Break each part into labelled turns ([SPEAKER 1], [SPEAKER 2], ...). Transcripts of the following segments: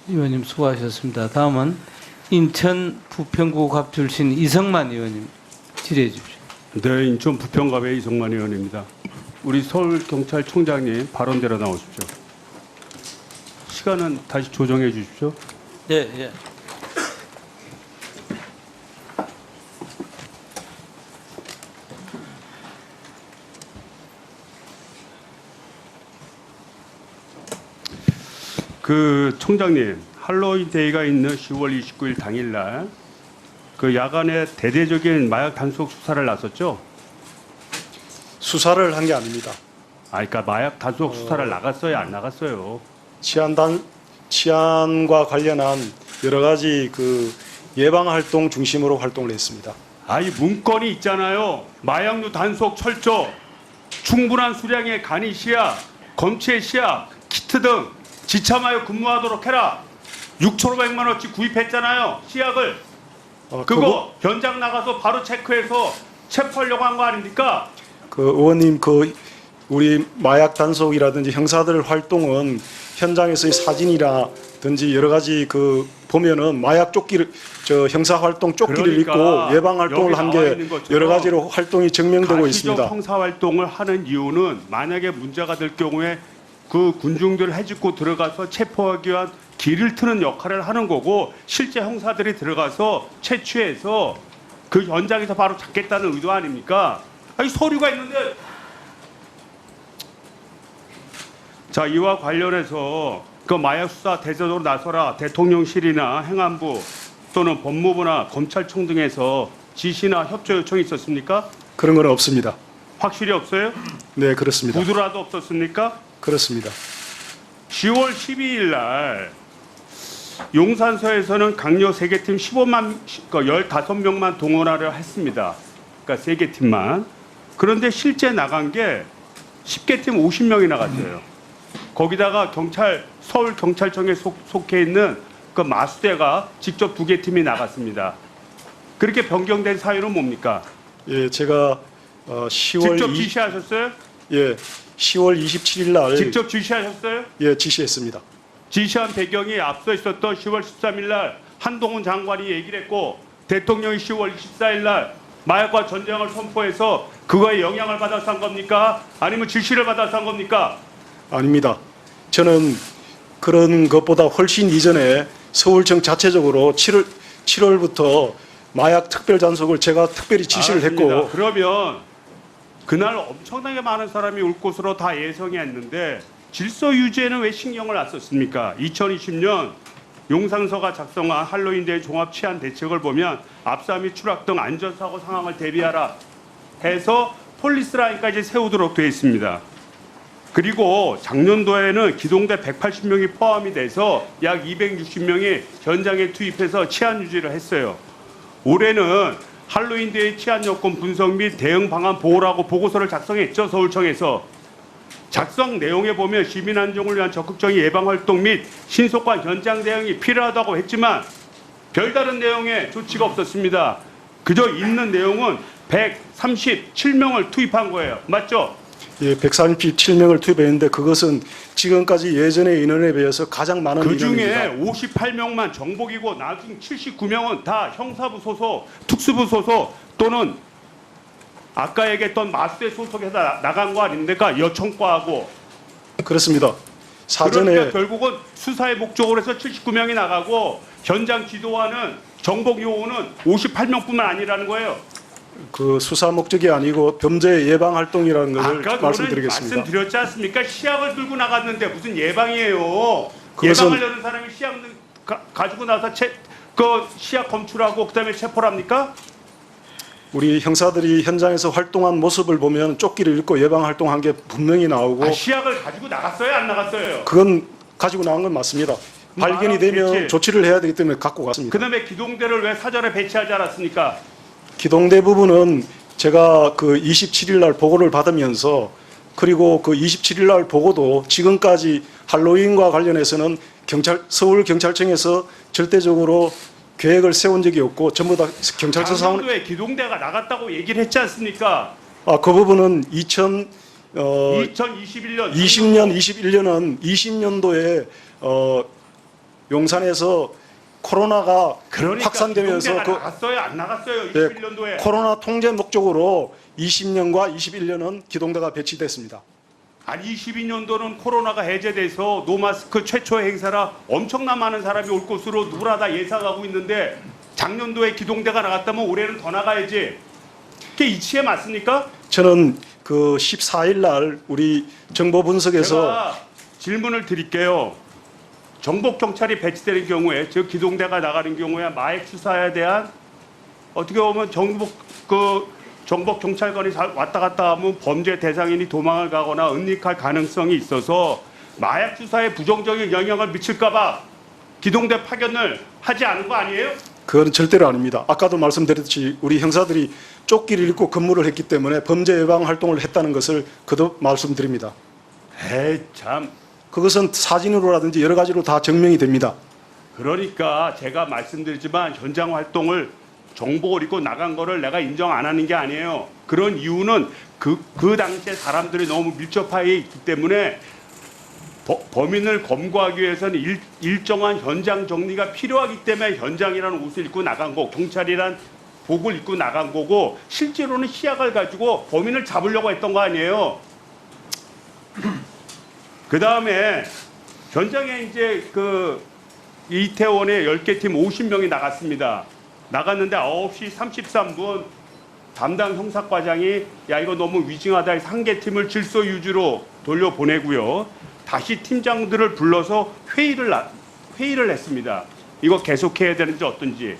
[SPEAKER 1] 의원님 수고하셨습니다. 다음은 인천 부평구 갑 출신 이성만 의원님 질의해 주십시오.
[SPEAKER 2] 네, 인천 부평갑의 이성만 의원입니다. 우리 서울경찰청장님 발언대로 나오십시오. 시간은 다시 조정해 주십시오.
[SPEAKER 1] 네, 예.
[SPEAKER 2] 그 총장님, 할로윈 데이가 있는 10월 29일 당일날 그 야간에 대대적인 마약 단속 수사를 나섰죠?
[SPEAKER 3] 수사를 한 게 아닙니다.
[SPEAKER 2] 그러니까 마약 단속 수사를 나갔어요, 안 나갔어요?
[SPEAKER 3] 치안과 관련한 여러 가지 그 예방 활동 중심으로 활동을 했습니다.
[SPEAKER 2] 아니 문건이 있잖아요. 마약류 단속 철저, 충분한 수량의 간이 시약, 검체 시약, 키트 등 지참하여 근무하도록 해라. 6,500만 원치 구입했잖아요. 시약을. 그거 현장 나가서 바로 체크해서 체포하려고 한 거 아닙니까?
[SPEAKER 3] 그 의원님 그 우리 마약 단속이라든지 형사들 활동은 현장에서의 사진이라든지 여러 가지 그 보면은 마약 조끼를 형사 활동 조끼를
[SPEAKER 2] 그러니까
[SPEAKER 3] 입고 예방 활동을
[SPEAKER 2] 여기
[SPEAKER 3] 한
[SPEAKER 2] 나와
[SPEAKER 3] 게
[SPEAKER 2] 있는 것처럼
[SPEAKER 3] 여러 가지로 활동이 증명되고
[SPEAKER 2] 가시적
[SPEAKER 3] 있습니다.
[SPEAKER 2] 형사 활동을 하는 이유는 만약에 문제가 될 경우에 그 군중들을 해집고 들어가서 체포하기 위한 길을 트는 역할을 하는 거고, 실제 형사들이 들어가서 채취해서 그 현장에서 바로 잡겠다는 의도 아닙니까? 아니 서류가 있는데. 자, 이와 관련해서 그 마약 수사 대대적으로 나서라 대통령실이나 행안부 또는 법무부나 검찰청 등에서 지시나 협조 요청이 있었습니까?
[SPEAKER 3] 그런 건 없습니다.
[SPEAKER 2] 확실히 없어요?
[SPEAKER 3] 네, 그렇습니다.
[SPEAKER 2] 구두라도 없었습니까?
[SPEAKER 3] 그렇습니다.
[SPEAKER 2] 10월 12일 날 용산서에서는 강력 세계팀 15명만 동원하려 했습니다. 그러니까 세계팀만. 그런데 실제 나간 게 10개 팀 50명이 나갔어요. 거기다가 서울경찰청에 속해 있는 그 마수대가 직접 2개 팀이 나갔습니다. 그렇게 변경된 사유는 뭡니까?
[SPEAKER 3] 예, 제가 10월
[SPEAKER 2] 직접 지시하셨어요?
[SPEAKER 3] 예, 10월 27일 날
[SPEAKER 2] 직접 지시하셨어요?
[SPEAKER 3] 예, 지시했습니다.
[SPEAKER 2] 지시한 배경이 앞서 있었던 10월 13일 날 한동훈 장관이 얘기를 했고, 대통령이 10월 24일 날 마약과 전쟁을 선포해서 그거에 영향을 받아서 한 겁니까? 아니면 지시를 받아서 한 겁니까?
[SPEAKER 3] 아닙니다. 저는 그런 것보다 훨씬 이전에 서울청 자체적으로 7월부터 마약 특별 단속을 제가 특별히 지시를
[SPEAKER 2] 알았습니다.
[SPEAKER 3] 했고,
[SPEAKER 2] 그러면 그날 엄청나게 많은 사람이 올 것으로 다 예상이 했는데 질서 유지에는 왜 신경을 안 썼습니까? 2020년 용산서가 작성한 할로윈데이 종합 치안 대책을 보면 압사 및 추락 등 안전사고 상황을 대비하라 해서 폴리스라인까지 세우도록 되어 있습니다. 그리고 작년도에는 기동대 180명이 포함이 돼서 약 260명이 현장에 투입해서 치안 유지를 했어요. 올해는 할로윈데이 치안 여건 분석 및 대응 방안 보호라고 보고서를 작성했죠. 서울청에서. 작성 내용에 보면 시민 안정을 위한 적극적인 예방 활동 및 신속한 현장 대응이 필요하다고 했지만 별다른 내용의 조치가 없었습니다. 그저 있는 내용은 137명을 투입한 거예요. 맞죠?
[SPEAKER 3] 예, 137명을 투입했는데 그것은 지금까지 예전의 인원에 비해서 가장 많은
[SPEAKER 2] 그 중에
[SPEAKER 3] 인원입니다.
[SPEAKER 2] 58명만 정복이고 나중 79명은 다 형사부 소속, 특수부 소속 또는 아까 얘기했던 마수대 소속에서 나간 거 아닙니까? 여청과하고.
[SPEAKER 3] 그렇습니다. 사전에
[SPEAKER 2] 그러니까 결국은 수사의 목적으로 해서 79명이 나가고 현장 지도하는 정복 요원은 58명뿐만 아니라는 거예요.
[SPEAKER 3] 그 수사 목적이 아니고 범죄 예방 활동이라는 것을
[SPEAKER 2] 아까
[SPEAKER 3] 말씀드리겠습니다.
[SPEAKER 2] 말씀드렸지 않습니까? 시약을 들고 나갔는데 무슨 예방이에요.
[SPEAKER 3] 그것은-
[SPEAKER 2] 예방하려는 사람이 시약 가지고 나서 그 시약 검출하고 그다음에 체포를 합니까?
[SPEAKER 3] 우리 형사들이 현장에서 활동한 모습을 보면 조끼를 입고 예방 활동한 게 분명히 나오고,
[SPEAKER 2] 시약을 가지고 나갔어요, 안 나갔어요?
[SPEAKER 3] 그건 가지고 나온 건 맞습니다. 발견이 되면
[SPEAKER 2] 알았겠지.
[SPEAKER 3] 조치를 해야 되기 때문에 갖고 갔습니다.
[SPEAKER 2] 그다음에 기동대를 왜 사전에 배치하지 않았습니까?
[SPEAKER 3] 기동대 부분은 제가 그 27일 날 보고를 받으면서, 그리고 그 27일 날 보고도 지금까지 할로윈과 관련해서는 서울경찰청에서 절대적으로 계획을 세운 적이 없고 전부 다 경찰서 사원.
[SPEAKER 2] 작년도에 기동대가 나갔다고 얘기를 했지 않습니까?
[SPEAKER 3] 그 부분은
[SPEAKER 2] 2021년
[SPEAKER 3] 20년, 21년은 20년도에 용산에서 코로나가
[SPEAKER 2] 그러니까
[SPEAKER 3] 확산되면서
[SPEAKER 2] 기동대가 나갔어요, 안 나갔어요?
[SPEAKER 3] 네,
[SPEAKER 2] 21년도에.
[SPEAKER 3] 코로나 통제 목적으로 20년과 21년은 기동대가 배치됐습니다.
[SPEAKER 2] 아니 22년도는 코로나가 해제돼서 노마스크 최초 행사라 엄청난 많은 사람이 올 것으로 누구나 다 예상하고 있는데 작년도에 기동대가 나갔다면 올해는 더 나가야지. 그게 이치에 맞습니까?
[SPEAKER 3] 저는 그 14일 날 우리 정보 분석에서
[SPEAKER 2] 제가 질문을 드릴게요. 정복 경찰이 배치되는 경우에, 즉 기동대가 나가는 경우에 마약 수사에 대한 어떻게 보면 정복 경찰관이 왔다 갔다 하면 범죄 대상인이 도망을 가거나 은닉할 가능성이 있어서 마약 수사에 부정적인 영향을 미칠까봐 기동대 파견을 하지 않은 거 아니에요?
[SPEAKER 3] 그건 절대로 아닙니다. 아까도 말씀드렸듯이 우리 형사들이 조끼를 입고 근무를 했기 때문에 범죄 예방 활동을 했다는 것을 거듭 말씀드립니다.
[SPEAKER 2] 에이 참.
[SPEAKER 3] 그것은 사진으로라든지 여러 가지로 다 증명이 됩니다.
[SPEAKER 2] 그러니까 제가 말씀드리지만 현장 활동을 정복을 입고 나간 거를 내가 인정 안 하는 게 아니에요. 그런 이유는 그 당시에 사람들이 너무 밀접하게 있기 때문에 범인을 검거하기 위해서는 일정한 현장 정리가 필요하기 때문에 현장이라는 옷을 입고 나간 거, 경찰이란 복을 입고 나간 거고 실제로는 시약을 가지고 범인을 잡으려고 했던 거 아니에요. 그 다음에 현장에 이제 이태원에 10개 팀 50명이 나갔습니다. 나갔는데 9시 33분 담당 형사과장이 야 이거 너무 위증하다 해서 한 개 팀을 질서 유지로 돌려보내고요. 다시 팀장들을 불러서 회의를 했습니다. 이거 계속해야 되는지 어떤지.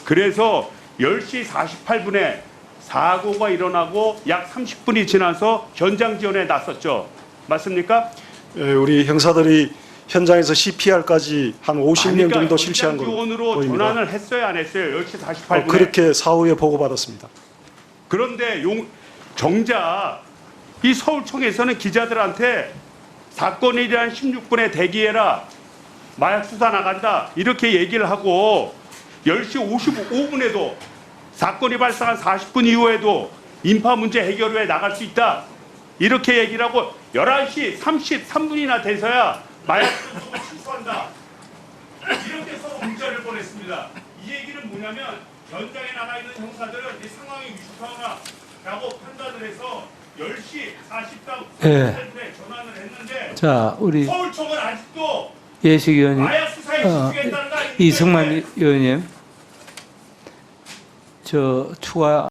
[SPEAKER 2] 그래서 10시 48분에 사고가 일어나고 약 30분이 지나서 현장 지원에 나섰죠. 맞습니까?
[SPEAKER 3] 예, 우리 형사들이 현장에서 CPR까지 한 50명 정도 실시한
[SPEAKER 2] 현장
[SPEAKER 3] 걸로
[SPEAKER 2] 지원으로
[SPEAKER 3] 보입니다.
[SPEAKER 2] 전환을 했어요, 안 했어요? 10시 48분에.
[SPEAKER 3] 그렇게 사후에 보고받았습니다.
[SPEAKER 2] 그런데 정작 이 서울청에서는 기자들한테 사건이 일어난 16분에 대기해라. 마약 수사 나간다. 이렇게 얘기를 하고 10시 55분에도 사건이 발생한 40분 이후에도 인파 문제 해결 후에 나갈 수 있다. 이렇게 얘기를 하고 11시 33분이나 돼서야 마약 수사를 취소한다. 이렇게 서로 문자를 보냈습니다. 이 얘기는 뭐냐면 현장에 나가 있는 형사들은 이 상황이 위축하거나라고 판단을 해서 10시 40분
[SPEAKER 1] 예.
[SPEAKER 2] 전환을 했는데
[SPEAKER 1] 자, 우리
[SPEAKER 2] 서울청은 아직도
[SPEAKER 1] 예식 의원님,
[SPEAKER 2] 마약 수사에 집중했다는 거 아닙니까?
[SPEAKER 1] 이승만 의원님, 추가